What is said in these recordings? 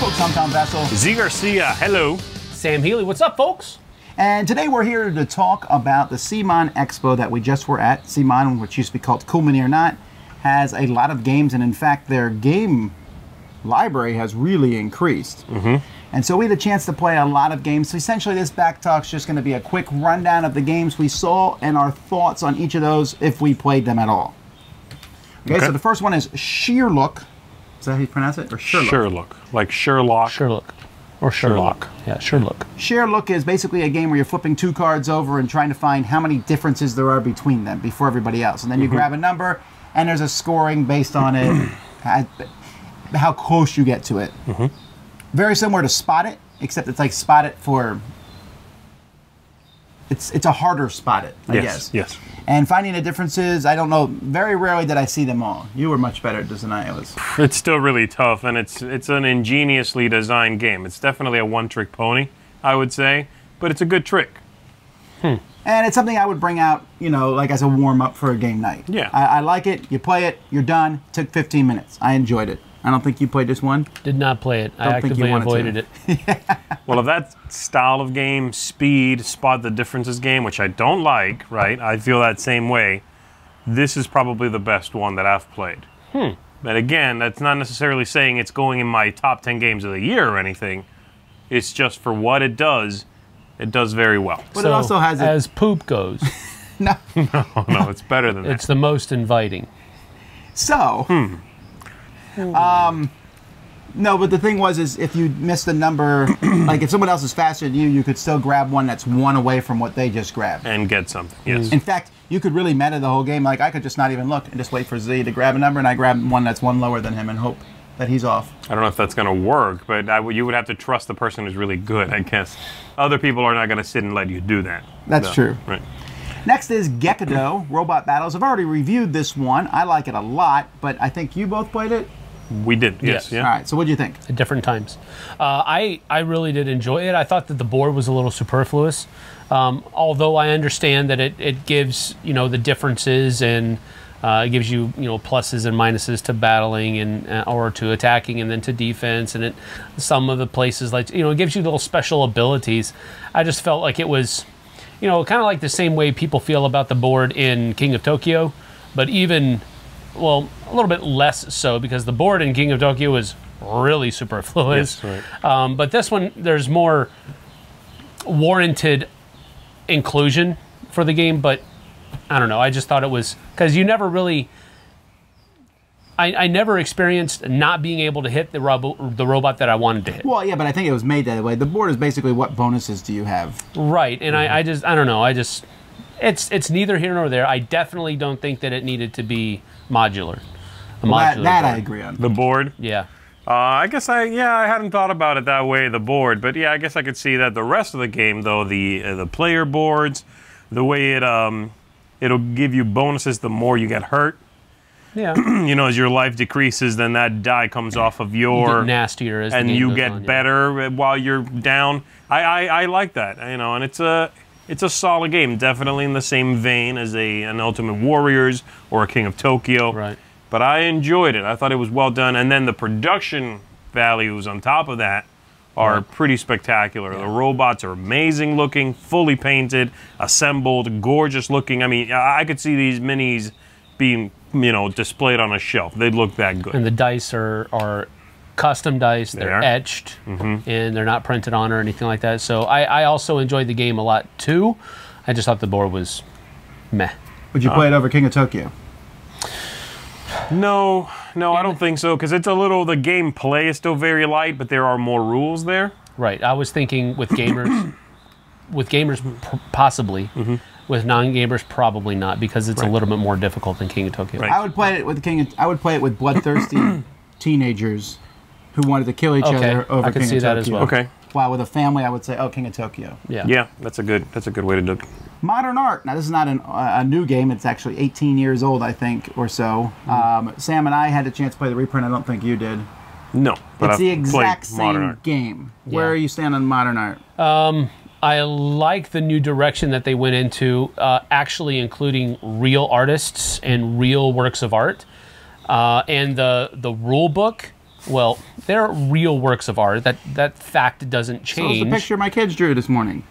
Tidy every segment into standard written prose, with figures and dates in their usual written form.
folks, I'm Vasel. Zee Garcia, hello. Sam Healey, what's up, folks? And today we're here to talk about the CMON Expo that we just were at. CMON, which used to be called Cool Mini or Not, has a lot of games, and in fact their game library has really increased. And so we had a chance to play a lot of games. So essentially this BackTalk is just going to be a quick rundown of the games we saw and our thoughts on each of those if we played them at all. Okay. So the first one is Sheerlook. Is that how you pronounce it? Or Sherlock? Sherlock. Like Sherlock. Sherlock. Or Sherlock. Yeah, Sherlock. Sheerlook is basically a game where you're flipping two cards over and trying to find how many differences there are between them before everybody else. And then you grab a number, and there's a scoring based on it, how close you get to it. Very similar to Spot It, except it's like Spot It for... It's a harder Spot It, I guess. Yes. And finding the differences, I don't know, very rarely did I see them all. You were much better at this than I was. It's still really tough, and it's an ingeniously designed game. It's definitely a one-trick pony, I would say, but it's a good trick. And it's something I would bring out, you know, like as a warm-up for a game night. Yeah. I like it, you play it, you're done, took 15 minutes. I enjoyed it. I don't think you played this one. Did not play it. I actively avoided it. Well, if that style of game, speed, spot the differences game, which I don't like, right? I feel that same way. This is probably the best one that I've played. But again, that's not necessarily saying it's going in my top 10 games of the year or anything. It's just for what it does very well. But So, it also has as poop goes, No. No, it's better than that. it's the most inviting. So... no, but the thing was, is if you missed a number, like if someone else is faster than you, you could still grab one that's one away from what they just grabbed. And get something, yes. In fact, you could really meta the whole game. Like I could just not even look and just wait for Z to grab a number, and I grab one that's one lower than him and hope that he's off. I don't know if that's going to work, but you would have to trust the person who's really good, I guess. Other people are not going to sit and let you do that. That's true. Right. Next is Gekido, Robot Battles. I've already reviewed this one. I like it a lot, but I think you both played it? We did, yes. Yes. Yeah. All right, so what do you think? At different times. I really did enjoy it. I thought that the board was a little superfluous, although I understand that it gives, you know, the differences and it gives you, you know, pluses and minuses to battling and or to attacking and then to defense, and some of the places, like, you know, it gives you little special abilities. I just felt like it was, you know, kind of like the same way people feel about the board in King of Tokyo, but even... well, a little bit less so, because the board in King of Tokyo is really superfluous. Yes, right. But this one, there's more warranted inclusion for the game, but I don't know. I just thought it was... because you never really... I never experienced not being able to hit the robot that I wanted to hit. Well, yeah, but I think it was made that way. The board is basically what bonuses do you have? Right, and I don't know. It's neither here nor there. I definitely don't think that it needed to be modular. That I agree on. The board? Yeah. I guess I hadn't thought about it that way, the board, but yeah, I guess I could see that. The rest of the game, though, the player boards, the way it'll give you bonuses the more you get hurt. Yeah. You know, as your life decreases, then that die comes off of your... you get nastier as the game you goes get on, better while you're down. I like that, you know, and it's a solid game, definitely in the same vein as an Ultimate Warriors or a King of Tokyo. Right. But I enjoyed it. I thought it was well done. And then the production values on top of that are pretty spectacular. The robots are amazing looking, fully painted, assembled, gorgeous looking. I mean, I could see these minis being, you know, displayed on a shelf. They look that good. And the dice are custom dice. They're etched, and they're not printed on or anything like that. So I also enjoyed the game a lot too. I just thought the board was meh. Would you play it over King of Tokyo? No, I don't think so, because it's a little... the gameplay is still very light, but there are more rules there. Right. I was thinking with gamers, possibly. With non-gamers, probably not, because it's a little bit more difficult than King of Tokyo. Right. I would play it with I would play it with bloodthirsty teenagers who wanted to kill each other over King of Tokyo. I can see that as well. Okay. While with a family, I would say, oh, King of Tokyo. Yeah. Yeah, that's a good way to do it. Modern Art. Now, this is not a new game. It's actually 18 years old, I think, or so. Sam and I had a chance to play the reprint. I don't think you did. No, but it's the exact Modern same Art. game. Yeah. Where are you stand on Modern Art? I like the new direction that they went into, actually including real artists and real works of art. And the rule book Well, they're real works of art. That fact doesn't So change. it's the picture my kids drew this morning.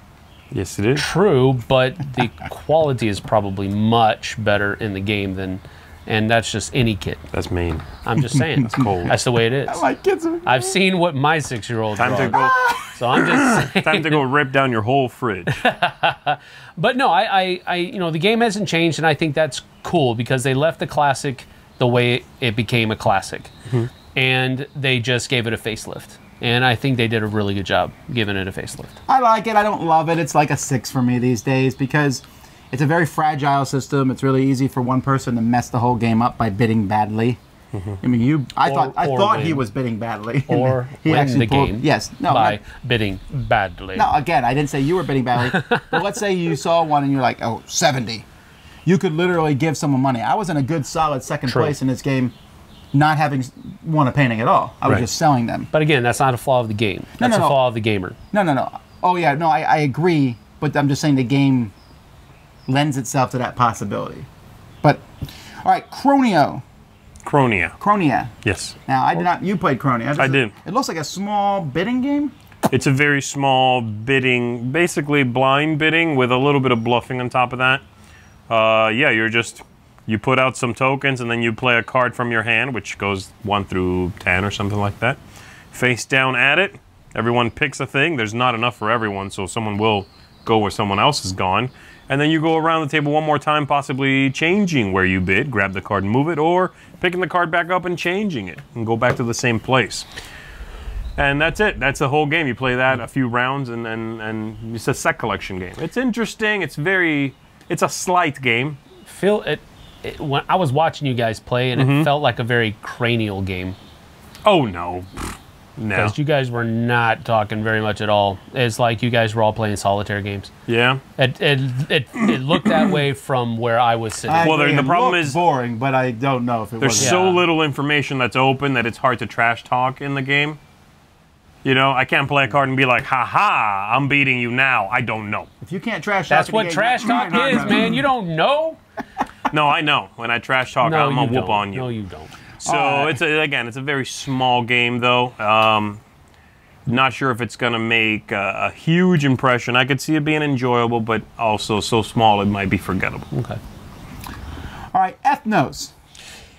Yes, it is. True, but the quality is probably much better in the game than, and that's just any kid. That's mean. I'm just saying. That's cold. That's the way it is. My kids are... I've seen what my 6-year-old Time to draws, go. so I'm just saying. Time to go rip down your whole fridge. But no, you know, the game hasn't changed, and I think that's cool because they left the classic the way it became a classic, and they just gave it a facelift. And I think they did a really good job giving it a facelift. I like it. I don't love it. It's like a 6 for me these days because it's a very fragile system. It's really easy for one person to mess the whole game up by bidding badly. I mean, I thought he was bidding badly. Or he win the pulled, game yes, no, by bidding badly. No, again, I didn't say you were bidding badly. But let's say you saw one and you're like, oh, 70. You could literally give someone money. I was in a good, solid second place in this game, not having won a painting at all. I was just selling them. But again, that's not a flaw of the game. That's a flaw of the gamer. No. Oh, yeah, no, I agree. But I'm just saying the game lends itself to that possibility. But, all right, Cronia. Yes. Now, I did not. You played Cronia. I did. It looks like a small bidding game. It's a very small bidding, basically blind bidding with a little bit of bluffing on top of that. Yeah, you put out some tokens and then you play a card from your hand, which goes 1 through 10 or something like that. Face down at it. Everyone picks a thing. There's not enough for everyone, so someone will go where someone else is gone. And then you go around the table one more time, possibly changing where you bid, grab the card and move it, or picking the card back up and changing it and go back to the same place. And that's it. That's the whole game. You play that a few rounds and it's a set collection game. It's interesting. It's a slight game. When I was watching you guys play, and it felt like a very cranial game. Oh, no. No. Because you guys were not talking very much at all. It's like you guys were all playing solitaire games. Yeah. It looked that way from where I was sitting. Well, the problem is boring, but I don't know if it was. There's so little information that's open that it's hard to trash talk in the game. You know, I can't play a card and be like, ha, I'm beating you now. I don't know. If you can't trash talk, that's what trash talk is, man. You don't know. No, I know. When I trash talk, I'm gonna whoop on you. No, you don't. So it's a very small game though. Not sure if it's gonna make a huge impression. I could see it being enjoyable, but also so small it might be forgettable. Okay. All right, Ethnos.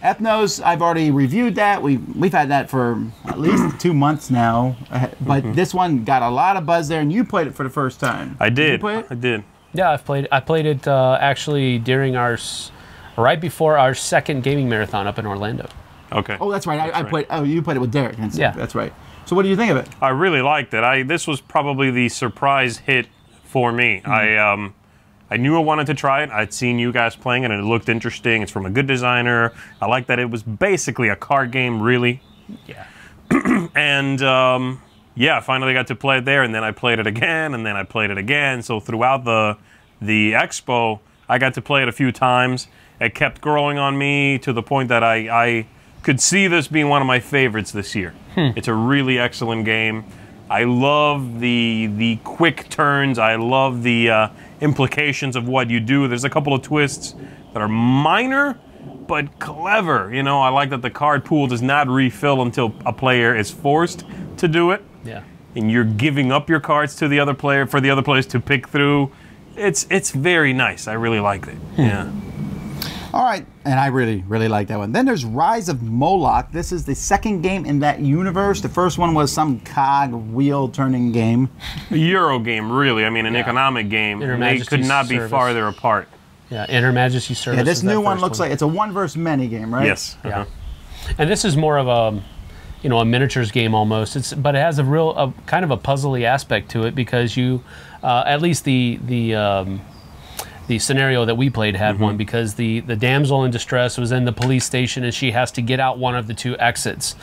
Ethnos, I've already reviewed that. We've had that for at least 2 months now. But this one got a lot of buzz there, and you played it for the first time. I did. Did you play it? I did. Yeah, I played it actually during right before our second gaming marathon up in Orlando. Okay. Oh, that's right. I played. Oh, you played it with Derek. Yeah, that's right. So, what do you think of it? I really liked it. This was probably the surprise hit for me. I knew I wanted to try it. I'd seen you guys playing it, and it looked interesting. It's from a good designer. I like that it was basically a card game, really. Yeah. And yeah, I finally got to play it there, and then I played it again, and then I played it again. So throughout the expo, I got to play it a few times. It kept growing on me to the point that I could see this being one of my favorites this year. It's a really excellent game. I love the quick turns. I love the implications of what you do. There's a couple of twists that are minor, but clever. You know, I like that the card pool does not refill until a player is forced to do it. Yeah. And you're giving up your cards to the other player for the other players to pick through. It's very nice. I really liked it. Yeah. All right, and I really, really like that one. Then there's Rise of Moloch. This is the second game in that universe. The first one was some cog wheel-turning game. A Euro game, really. I mean, an economic game. They could not be farther apart. Yeah, Inter Majesty Service. Yeah, this new one looks like it's a one versus many game, right? Yes. Yeah. And this is more of a, a miniatures game almost. But it has a kind of a puzzly aspect to it because you, at least the scenario that we played had one because the damsel in distress was in the police station and she has to get out one of the 2 exits.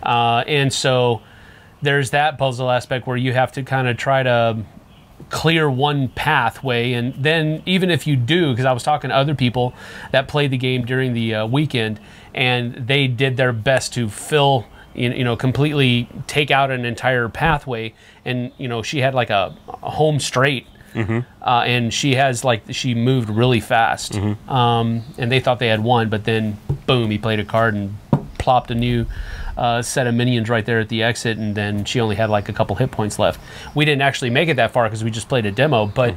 And so there's that puzzle aspect where you have to kind of try to clear one pathway, and then even if you do, because I was talking to other people that played the game during the weekend, and they did their best to fill, completely take out an entire pathway, and she had like a home straight. And she moved really fast, and they thought they had won, but then boom, he played a card and plopped a new set of minions right there at the exit, and then she only had like a couple hit points left. We didn't actually make it that far because we just played a demo, but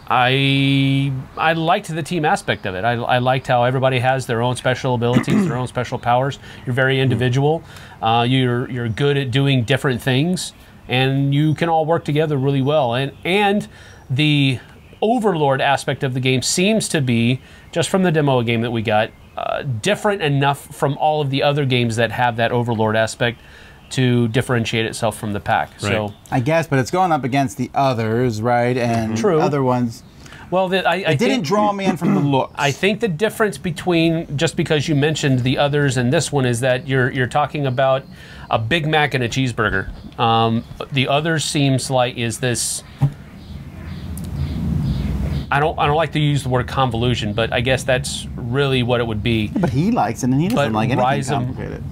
I liked the team aspect of it. I liked how everybody has their own special abilities, their own special powers. You're very individual. You're good at doing different things, and you can all work together really well. And the Overlord aspect of the game seems to be, just from the demo game that we got, different enough from all of the other games that have that Overlord aspect to differentiate itself from the pack. Right. So I guess, but it's going up against the others, right? And True. other ones. well, It didn't draw me in from the looks. I think the difference between, just because you mentioned the others and this one, is that you're talking about a Big Mac and a cheeseburger. The others seems like is this. I don't like to use the word convolution, but I guess that's really what it would be. But he likes it, and he doesn't But like anything Rise of- complicated.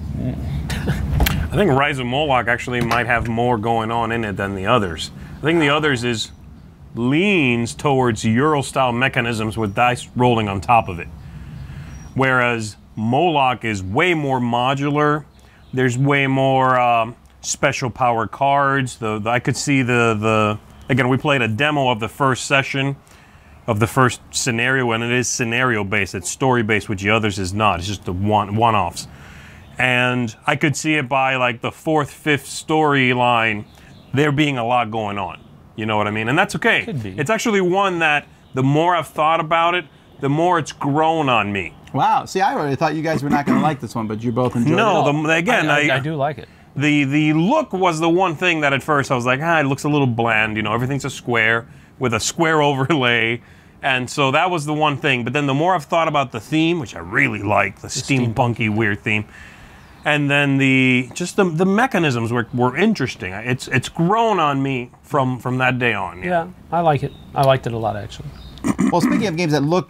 I think Rise of Moloch actually might have more going on in it than the others. I think the others leans towards Euro-style mechanisms with dice rolling on top of it. Whereas Moloch is way more modular. There's way more special power cards. I could see again, we played a demo of the first session of the first scenario, and it is scenario-based. It's story-based, which the others is not. It's just the one-offs. And I could see it by like the 4th, 5th storyline, there being a lot going on. You know what I mean? And that's okay. Could be. It's actually one that the more I've thought about it, the more it's grown on me. Wow. See, I already thought you guys were not going to like this one, but you both enjoyed it. No, again, I do like it. The look was the one thing that at first I was like, it looks a little bland. You know, everything's a square with a square overlay. And so that was the one thing. But then the more I've thought about the theme, which I really like, the steampunky weird theme, and then the mechanisms were interesting. It's grown on me from that day on. Yeah, I like it. I liked it a lot, actually. Well, speaking of games that look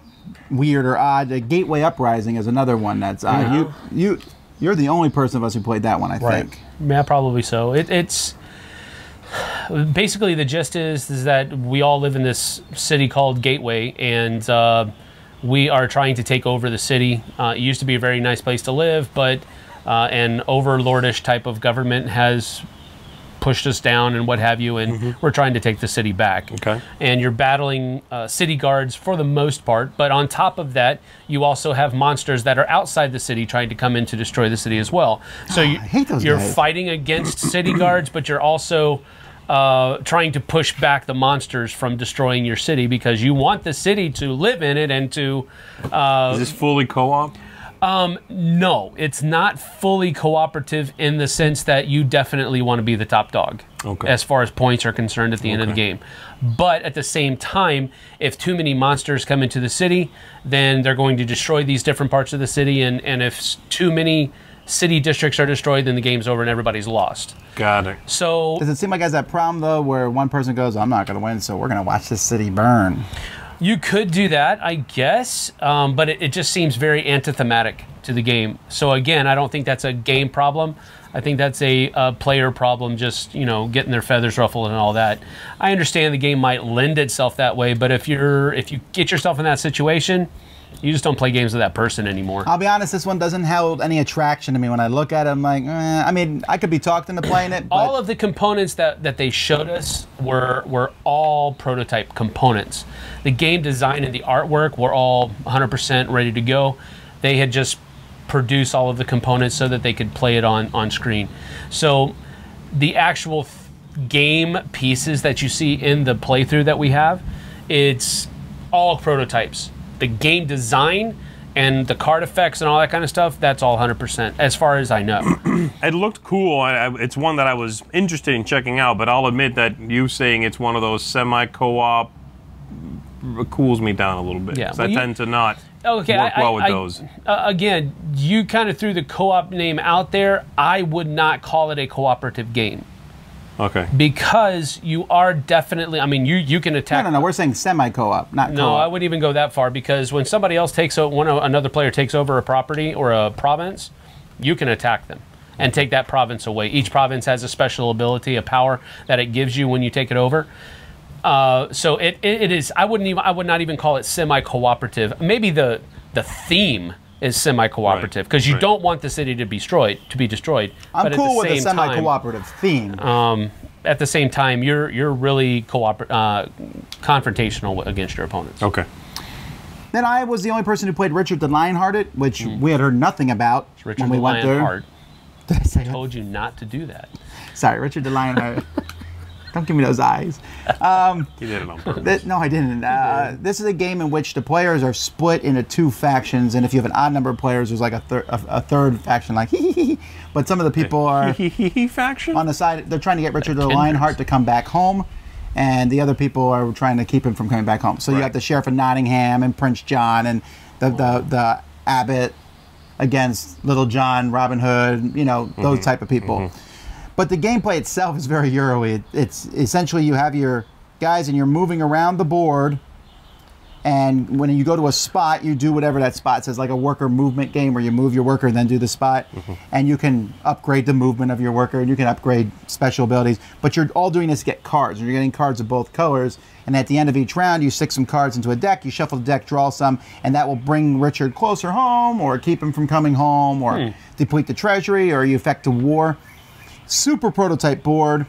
weird or odd, Gateway Uprising is another one that's odd. You're the only person of us who played that one, I think. Yeah, probably so. It's basically, the gist is that we all live in this city called Gateway, and we are trying to take over the city. It used to be a very nice place to live, but an overlordish type of government has pushed us down and what have you, and we're trying to take the city back. Okay. And you're battling city guards for the most part, but on top of that, you also have monsters that are outside the city trying to come in to destroy the city as well. So I hate those you're guys. fighting against city guards, but you're also trying to push back the monsters from destroying your city because you want the city to live in it and to... Is this fully co-op? No, it's not fully cooperative in the sense that you definitely want to be the top dog as far as points are concerned at the end of the game. But at the same time, if too many monsters come into the city, then they're going to destroy these different parts of the city, and if too many city districts are destroyed, then the game's over and everybody's lost. Got it. So Does it seem like it has that problem, though, where one person goes, I'm not going to win, so we're going to watch this city burn? you could do that, I guess, but it just seems very antithematic to the game. So again, I don't think that's a game problem. I think that's a player problem, just, you know, getting their feathers ruffled and all that. I understand the game might lend itself that way, but if you get yourself in that situation, you just don't play games with that person anymore. I'll be honest, this one doesn't hold any attraction to me. When I look at it, I'm like, I mean, I could be talked into playing it, but... All of the components that they showed us were all prototype components. The game design and the artwork were all 100% ready to go. They had just produced all of the components so that they could play it on screen. So the actual game pieces that you see in the playthrough that we have, it's all prototypes. The game design and the card effects and all that kind of stuff, that's all 100%, as far as I know. It looked cool. It's one that I was interested in checking out, but I'll admit that you saying it's one of those semi-co-op cools me down a little bit. Yeah, I tend to not work well with those. Again, you kind of threw the co-op name out there. I would not call it a cooperative game. Okay. Because you are definitely, I mean, you can attack. No, we're saying semi-co-op, not co-op. No, I wouldn't even go that far, because when somebody else another player takes over a property or a province, you can attack them and take that province away. Each province has a special ability, a power that it gives you when you take it over. So it is. I would not even call it semi-cooperative. Maybe the theme is semi-cooperative because you don't want the city to be destroyed. I'm but cool at the with a same time, semi-cooperative theme. at the same time, you're really confrontational against your opponents. Okay. Then I was the only person who played Richard the Lionhearted, which we had heard nothing about when we went there. Lionheart. Did I say I that? told you not to do that. Sorry, Richard the Lionheart. Don't give me those eyes. You did it on purpose. No, I didn't. This is a game in which the players are split into two factions, and if you have an odd number of players, there's like a third faction, like hee hee hee. But some of the people are faction on the side. They're trying to get Richard the Lionheart to come back home, and the other people are trying to keep him from coming back home. So you have the Sheriff of Nottingham and Prince John and the Abbot against Little John, Robin Hood, you know, those type of people. But the gameplay itself is very Euro-y. It's essentially you have your guys and you're moving around the board, and when you go to a spot, you do whatever that spot says, like a worker movement game where you move your worker and then do the spot, and you can upgrade the movement of your worker and you can upgrade special abilities, but you're all doing this to get cards. You're getting cards of both colors, and at the end of each round, you stick some cards into a deck, you shuffle the deck, draw some, and that will bring Richard closer home or keep him from coming home or deplete the treasury or you affect a war. Super prototype board.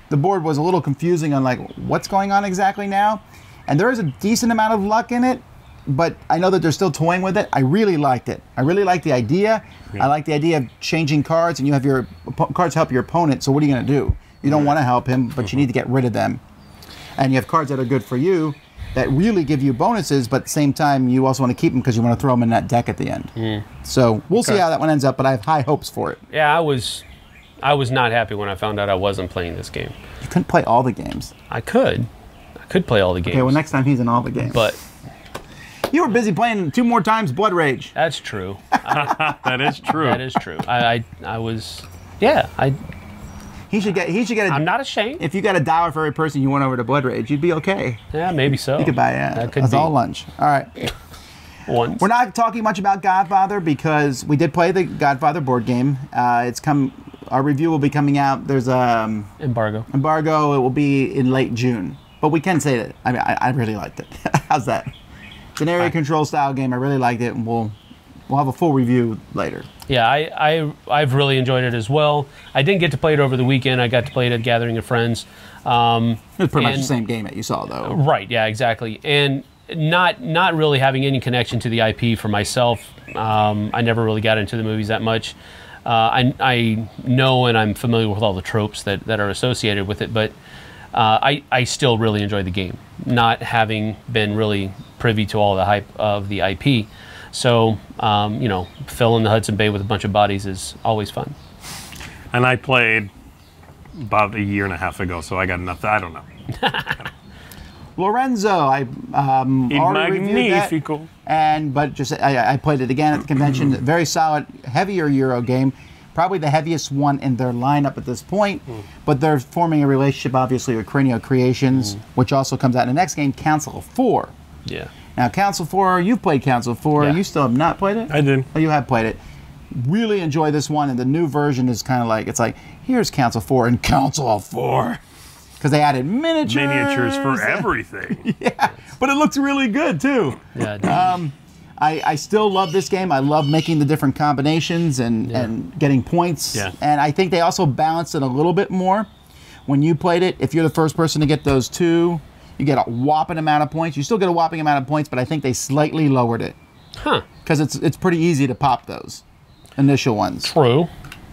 The board was a little confusing on like what's going on exactly now, and there is a decent amount of luck in it, but I know that they're still toying with it. I really liked it. I really like the idea. I like the idea of changing cards, and you have your cards help your opponent, so what are you going to do? You don't want to help him, but you need to get rid of them. And you have cards that are good for you that really give you bonuses, but at the same time you also want to keep them because you want to throw them in that deck at the end. So we'll see how that one ends up, but I have high hopes for it. Yeah, I was not happy when I found out I wasn't playing this game. You couldn't play all the games. I could play all the games. Okay, well next time he's in all the games. But you were busy playing 2 more times Blood Rage. that's true. That is true. That is true. I was, yeah. He should get a. I'm not ashamed. If you got $1 for every person you went over to Blood Rage, you'd be okay. Yeah, maybe so. You could buy that's all lunch. All right. Once. We're not talking much about Godfather because we did play the Godfather board game. Our review will be coming out. There's a embargo. It will be in late June. But we can say that. I mean, I really liked it. How's that? It's an area control style game. I really liked it, and we'll have a full review later. Yeah, I've really enjoyed it as well. I didn't get to play it over the weekend. I got to play it at Gathering of Friends. It was pretty much the same game that you saw, though. Right. Yeah. Exactly. And not really having any connection to the IP for myself. I never really got into the movies that much. I know and I'm familiar with all the tropes that are associated with it, but I still really enjoy the game, not having been really privy to all the hype of the IP. So, you know, filling the Hudson Bay with a bunch of bodies is always fun. And I played about 1.5 years ago, so I got nothing. I don't know. Lorenzo, I already reviewed that, I played it again at the convention. Very solid, heavier Euro game, probably the heaviest one in their lineup at this point. But they're forming a relationship, obviously, with Cranio Creations, which also comes out in the next game, Council of 4. Yeah. Now, Council 4, you've played Council 4. Yeah. You still have not played it? I did. Oh, you have played it. Really enjoy this one, and the new version is kind of like, it's like, here's Council 4 and Council of 4. Because they added miniatures for everything. Yeah, but it looks really good too. Yeah. I still love this game. I love making the different combinations and getting points. Yeah. And I think they also balanced it a little bit more. When you played it, if you're the first person to get those 2, you get a whopping amount of points. You still get a whopping amount of points, but I think they slightly lowered it. Huh. Because it's pretty easy to pop those initial ones. True.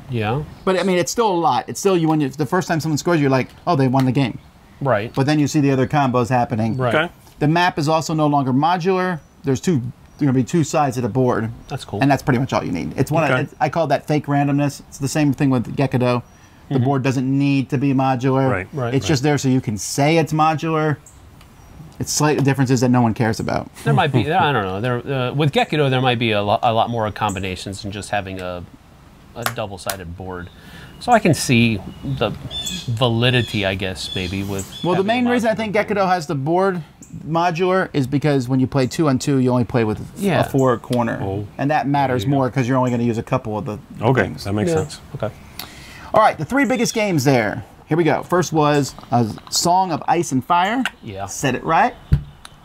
Yeah. But I mean, it's still a lot. It's still the first time someone scores, you're like, oh, they won the game. Right. But then you see the other combos happening. Right. Okay. The map is also no longer modular. There's going to be 2 sides of the board. That's cool. And that's pretty much all you need. It's I call that fake randomness. It's the same thing with Gekido. The board doesn't need to be modular. Right. It's just there so you can say it's modular. It's slight differences that no one cares about. There might be. I don't know. With Gekido, there might be a lot more combinations than just having a double-sided board. So I can see the validity, I guess, maybe with. Well, the main reason I think Gekido has the board modular is because when you play 2-on-2, you only play with a 4 corner, and that matters more because you're only going to use a couple of the things. That makes sense. Okay. All right, the 3 biggest games there. Here we go. First was a Song of Ice and Fire. Yeah. Said it right.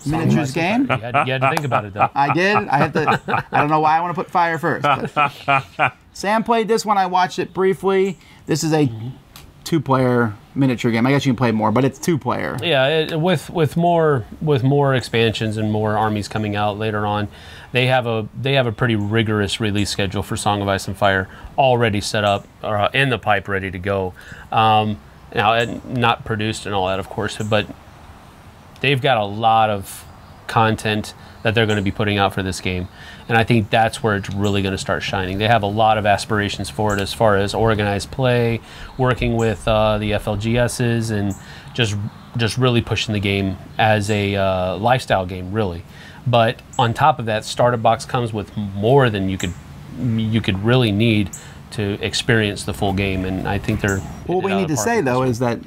miniatures game. You had to think about it, though. I did. I have to. I don't know why I want to put fire first. But Sam played this one. I watched it briefly. This is a two-player miniature game. I guess you can play more, but it's two-player. Yeah, with more expansions and more armies coming out later on, they have a pretty rigorous release schedule for Song of Ice and Fire already set up in the pipe, ready to go. Now, not produced and all that, of course, but they've got a lot of content that they're going to be putting out for this game, and I think that's where it's really going to start shining. They have a lot of aspirations for it as far as organized play, working with the FLGSs, and just really pushing the game as a lifestyle game, really. But on top of that, Starter Box comes with more than you could really need to experience the full game, and I think they're. What we need to say though is that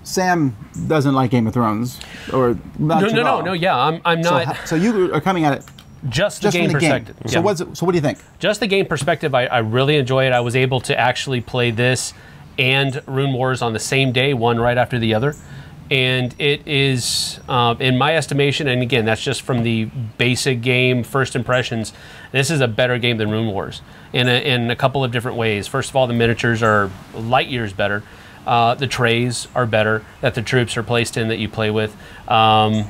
Sam doesn't like Game of Thrones, or no. Yeah, I'm not. So you are coming at it just the game perspective. Game. So so what do you think? Just the game perspective, I really enjoy it. I was able to actually play this and Rune Wars on the same day, one right after the other. And it is, in my estimation, and again, that's just from the basic game first impressions, this is a better game than Rune Wars in a couple of different ways. First of all, the miniatures are light years better. The trays are better that the troops are placed in that you play with. The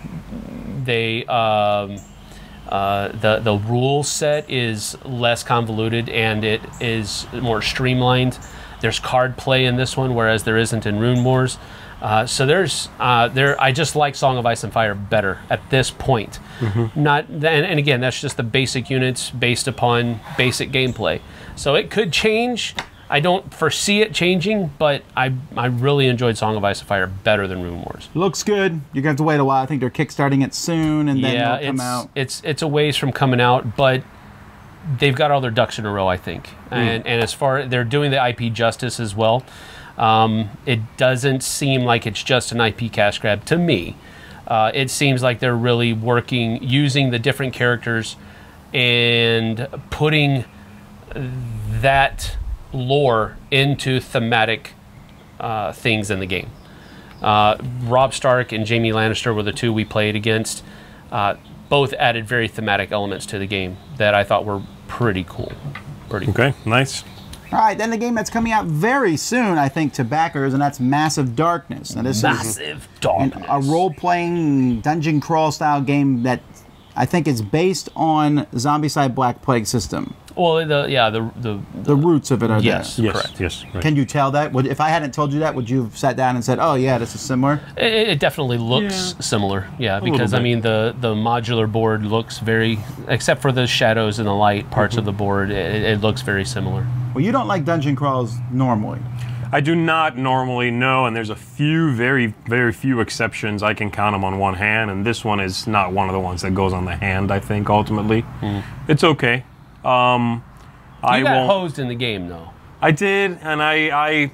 rule set is less convoluted and it is more streamlined. There's card play in this one, whereas there isn't in Rune Wars. So I just like Song of Ice and Fire better at this point. And again, that's just the basic units based upon basic gameplay. So it could change. I don't foresee it changing, but I really enjoyed Song of Ice and Fire better than Rune Wars. Looks good. You're gonna have to wait a while. I think they're kickstarting it soon, and then it'll come out. It's a ways from coming out, but they've got all their ducks in a row, I think. And as far they're doing the IP justice as well. It doesn't seem like it's just an IP cash grab to me. It seems like they're really using the different characters and putting that lore into thematic things in the game. Robb Stark and Jaime Lannister were the two we played against. Both added very thematic elements to the game that I thought were pretty cool. Okay, nice. All right, then the game that's coming out very soon, I think, to backers, and that's Massive Darkness. Now, this is a role-playing dungeon crawl style game that I think is based on Zombicide Black Plague system. Well, the roots of it are yes, there. correct. Yes, right. Can you tell that? If I hadn't told you that, would you have sat down and said, "Oh yeah, this is similar"? It definitely looks similar. Yeah, because I mean the modular board looks very, except for the shadows and the light parts of the board, it looks very similar. Well, you don't like dungeon crawls normally. I do not normally know, and there's a few, very, very few exceptions. I can count them on one hand, and this one is not one of the ones that goes on the hand, I think, ultimately. It's okay. You got hosed in the game, though. I did, and I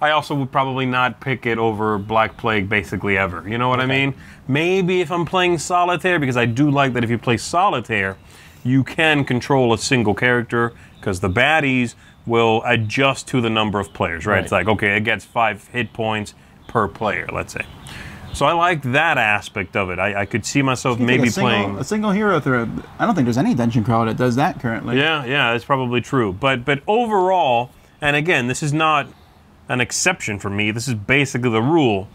also would probably not pick it over Black Plague basically ever. You know what I mean? Maybe if I'm playing Solitaire, because I do like that if you play Solitaire, you can control a single character, because the baddies will adjust to the number of players, right? It's like, okay, it gets 5 hit points per player, let's say. So I like that aspect of it. I could see myself maybe playing a single hero through. I don't think there's any dungeon crawler that does that currently. Yeah, that's probably true. But overall, and again, this is not an exception for me. This is basically the rule.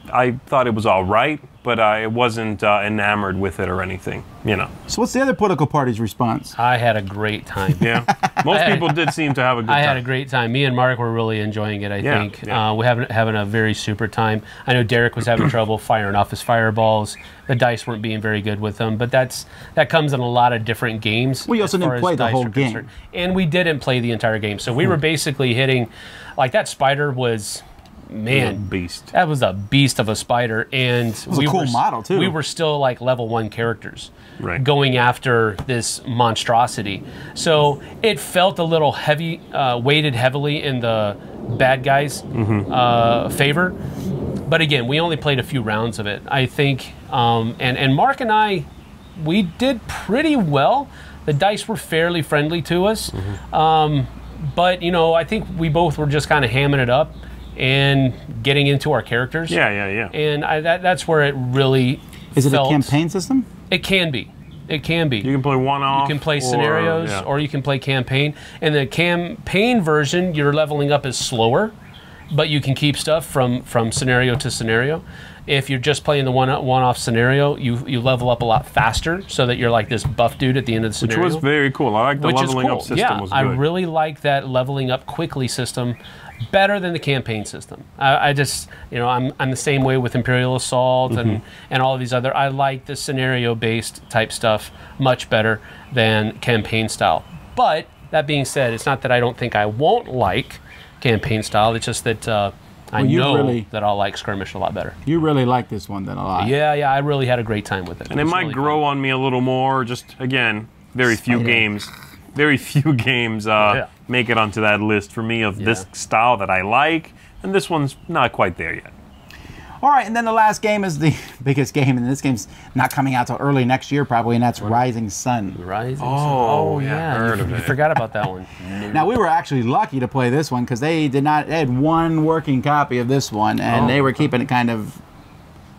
I thought it was all right, but I wasn't enamored with it or anything, you know. So what's the other political party's response? I had a great time. Yeah, most people did seem to have a good time. I had a great time. Me and Mark were really enjoying it, I think. Yeah. We're having a very super time. I know Derek was having trouble firing off his fireballs. The dice weren't being very good with them, but that comes in a lot of different games. We also didn't play the whole game. And we didn't play the entire game. So we were basically hitting, like that spider was... Man, beast. That was a beast of a spider, and it was a cool model too. We were still like level 1 characters, right, going after this monstrosity. So it felt a little heavy, weighted heavily in the bad guys' favor. But again, we only played a few rounds of it, I think. And Mark and I, we did pretty well. The dice were fairly friendly to us, but you know, I think we both were just kind of hamming it up and getting into our characters. Yeah. And that's where it really Is it a felt- campaign system? It can be. It can be. You can play one-off. You can play scenarios, or you can play campaign. In the campaign version, your leveling up is slower, but you can keep stuff from scenario to scenario. If you're just playing the one-off scenario, you level up a lot faster, so that you're like this buff dude at the end of the scenario. Which was very cool. I like the leveling up system. Yeah, was good. I really like that leveling up quickly system. Better than the campaign system. I just, I'm the same way with Imperial Assault and all of these other. I like the scenario-based type stuff much better than campaign style. But that being said, it's not that I don't think I won't like campaign style. It's just that I know that I'll like skirmish a lot better. You really like this one then a lot. Yeah, I really had a great time with it. And it might really grow on me a little more. Just again, very few games make it onto that list for me of this style that I like, and this one's not quite there yet. All right, and then the last game is the biggest game, and this game's not coming out till early next year probably, and that's Rising Sun. Rising Sun. Oh yeah, heard of it. You forgot about that one. Now, we were actually lucky to play this one because they had one working copy of this one, and they were keeping it kind of...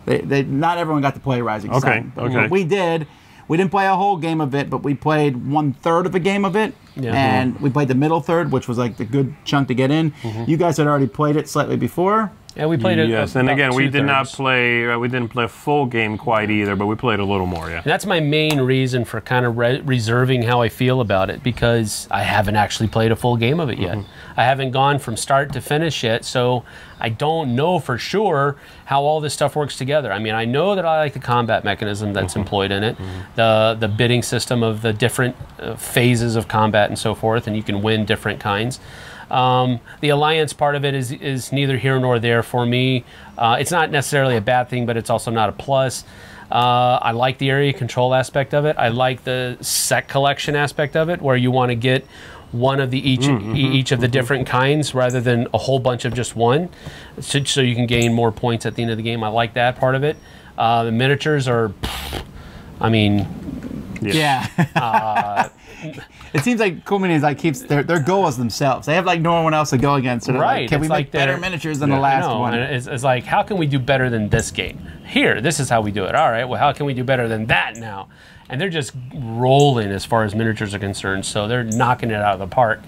not everyone got to play Rising Sun. Okay. We did. We didn't play a whole game of it, but we played 1/3 of a game of it, and we played the middle third, which was like the good chunk to get in. You guys had already played it slightly before. Yeah, we played it. Yes, and again, we did not play. We didn't play a full game quite either, but we played a little more. Yeah, and that's my main reason for kind of reserving how I feel about it, because I haven't actually played a full game of it yet. I haven't gone from start to finish yet, so I don't know for sure how all this stuff works together. I mean, I know that I like the combat mechanism that's employed in it, the bidding system of the different phases of combat and so forth, and you can win different kinds. The alliance part of it is neither here nor there for me. It's not necessarily a bad thing, but it's also not a plus. I like the area control aspect of it. I like the set collection aspect of it, where you want to get one of the each of the different kinds rather than a whole bunch of just one, so you can gain more points at the end of the game. I like that part of it. The miniatures are, I mean, it seems like Cool Mini is like keeps their goal as themselves. They have like no one else to go against. So right. Like, can we make better miniatures than the last one? And it's like, how can we do better than this game? Here, this is how we do it. All right, well, how can we do better than that now? And they're just rolling as far as miniatures are concerned, so they're knocking it out of the park.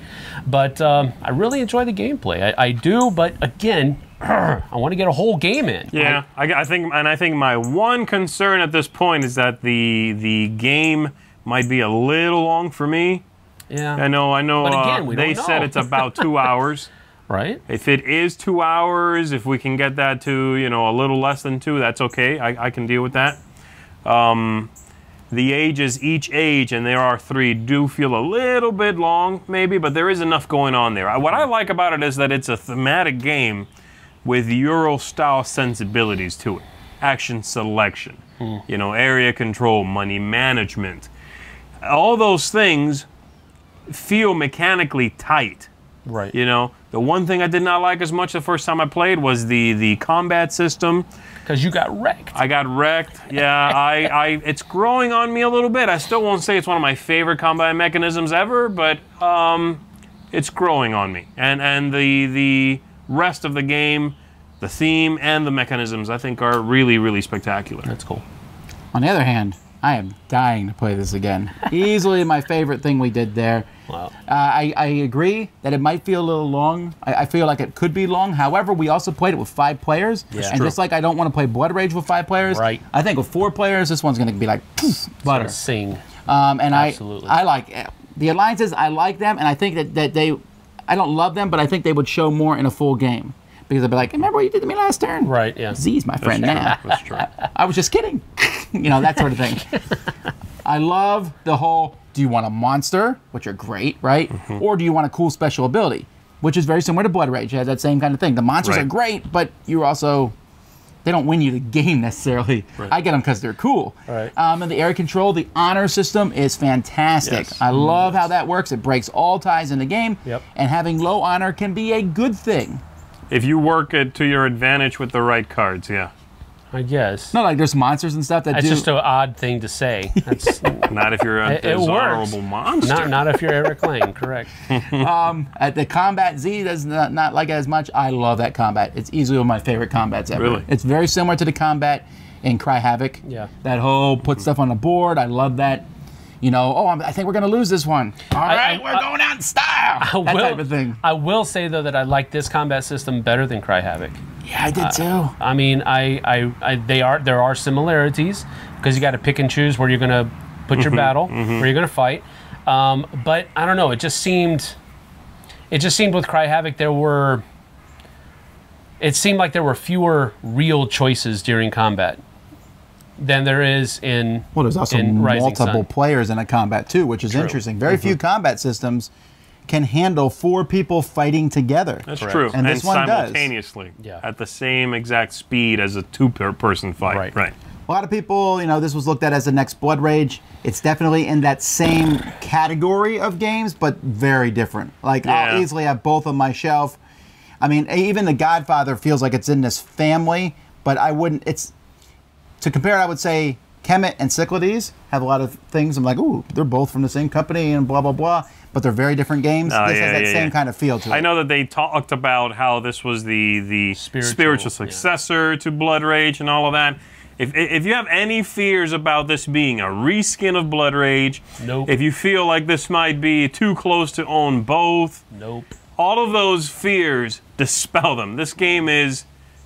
But I really enjoy the gameplay. I do, but again, I want to get a whole game in. Yeah, I think my one concern at this point is that the game might be a little long for me. Yeah, I know. But again, they said it's about 2 hours. Right. If it is 2 hours, if we can get that to a little less than 2, that's okay. I can deal with that. The ages, each age, and there are 3, do feel a little bit long, maybe, but there is enough going on there. What I like about it is that it's a thematic game with Euro-style sensibilities to it. Action selection, area control, money management. All those things feel mechanically tight. Right. The one thing I did not like as much the first time I played was the combat system. Because you got wrecked. I got wrecked. Yeah, it's growing on me a little bit. I still won't say it's one of my favorite combat mechanisms ever, but it's growing on me. And the rest of the game, the theme and the mechanisms, I think are really, really spectacular. That's cool. On the other hand, I am dying to play this again. Easily my favorite thing we did there. Wow. I agree that it might feel a little long. I feel like it could be long. However, we also played it with 5 players. Yeah. And just like I don't want to play Blood Rage with 5 players, right. I think with 4 players, this one's going to be like butter. Sing. And absolutely. I like the alliances. I like them, and I think that they, I don't love them, but I think they would show more in a full game. Because they'd be like, remember what you did to me last turn? Right, yeah. Zee's my friend now. That's true. I was just kidding. That sort of thing. I love the whole, do you want a monster, which are great, right? Or do you want a cool special ability, which is very similar to Blood Rage. It has that same kind of thing. The monsters are great, but you're also, they don't win you the game necessarily. Right. I get them because they're cool. Right. And the area control, the honor system is fantastic. Yes. I love how that works. It breaks all ties in the game. Yep. And having low honor can be a good thing. If you work it to your advantage with the right cards, yeah. I guess. Not like there's monsters and stuff that That's do. just an odd thing to say. That's not if you're a desirable monster. Not if you're Eric Lane, correct. At the combat, Zee does not like it as much. I love that combat. It's easily one of my favorite combats ever. Really? It's very similar to the combat in Cry Havoc. Yeah. That whole put stuff on the board. I love that. You know, oh, I think we're going to lose this one. All right, we're going out in style. That type of thing. I will say, though, that I like this combat system better than Cry Havoc. Yeah, I did too. I mean, there are similarities because you got to pick and choose where you're going to put your battle, where you're going to fight. But I don't know. It just seemed with Cry Havoc it seemed like there were fewer real choices during combat than there is in Well, there's also multiple players in a combat too, which is interesting. Very few combat systems can handle 4 people fighting together. That's true. And this one simultaneously at the same exact speed as a 2-person fight. Right. A lot of people, you know, this was looked at as the next Blood Rage. It's definitely in that same category of games, but very different. Like, I'll easily have both on my shelf. I mean, even the Godfather feels like it's in this family, but I wouldn't, to compare it, I would say Kemet and Cyclades have a lot of things. I'm like, ooh, they're both from the same company and blah, blah, blah. But they're very different games. This has that same kind of feel to it. I know that they talked about how this was the spiritual successor to Blood Rage and all of that. If you have any fears about this being a reskin of Blood Rage, nope. If you feel like this might be too close to own both, nope. All of those fears, dispel them. This game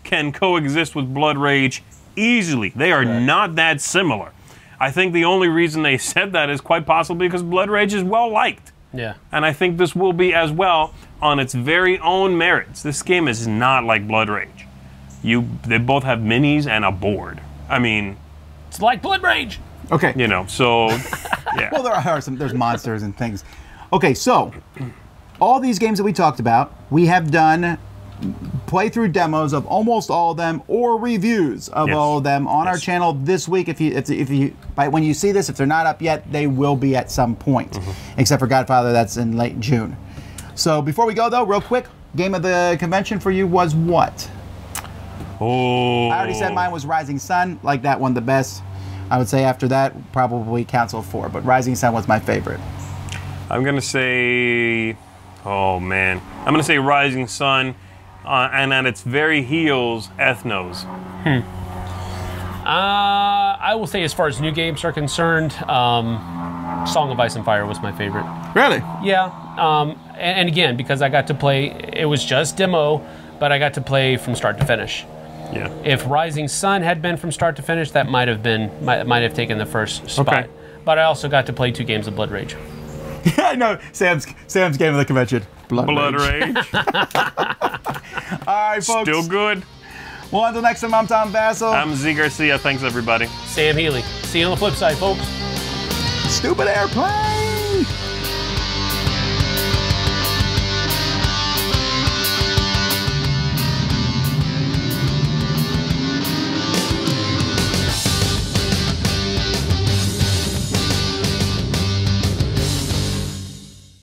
can coexist with Blood Rage easily. They are not that similar. I think the only reason they said that is quite possibly because Blood Rage is well liked. Yeah. And I think this will be as well on its very own merits. This game is not like Blood Rage. They both have minis and a board. I mean, it's like Blood Rage. Okay. You know, so yeah. Well, there's monsters and things. Okay, so all these games that we talked about, we have done playthrough demos of almost all of them or reviews of all of them on our channel this week. When you see this, if they're not up yet, they will be at some point, except for Godfather, that's in late June. So before we go though, real quick, game of the convention for you was what? Oh, I already said mine was Rising Sun. Like that one the best. I would say after that, probably Council 4, but Rising Sun was my favorite. I'm gonna say, oh man, I'm gonna say Rising Sun. And at its very heels, Ethnos. I will say, as far as new games are concerned, Song of Ice and Fire was my favorite. Really? Yeah. And again, because I got to play, it was just demo, but I got to play from start to finish. Yeah. If Rising Sun had been from start to finish, that might have taken the first spot. Okay. But I also got to play 2 games of Blood Rage. Yeah, I know. Sam's game of the convention. Blood Rage. All right, folks. Still good. Well, until next time, I'm Tom Vasel. I'm Zee Garcia. Thanks, everybody. Sam Healey. See you on the flip side, folks. Stupid airplane.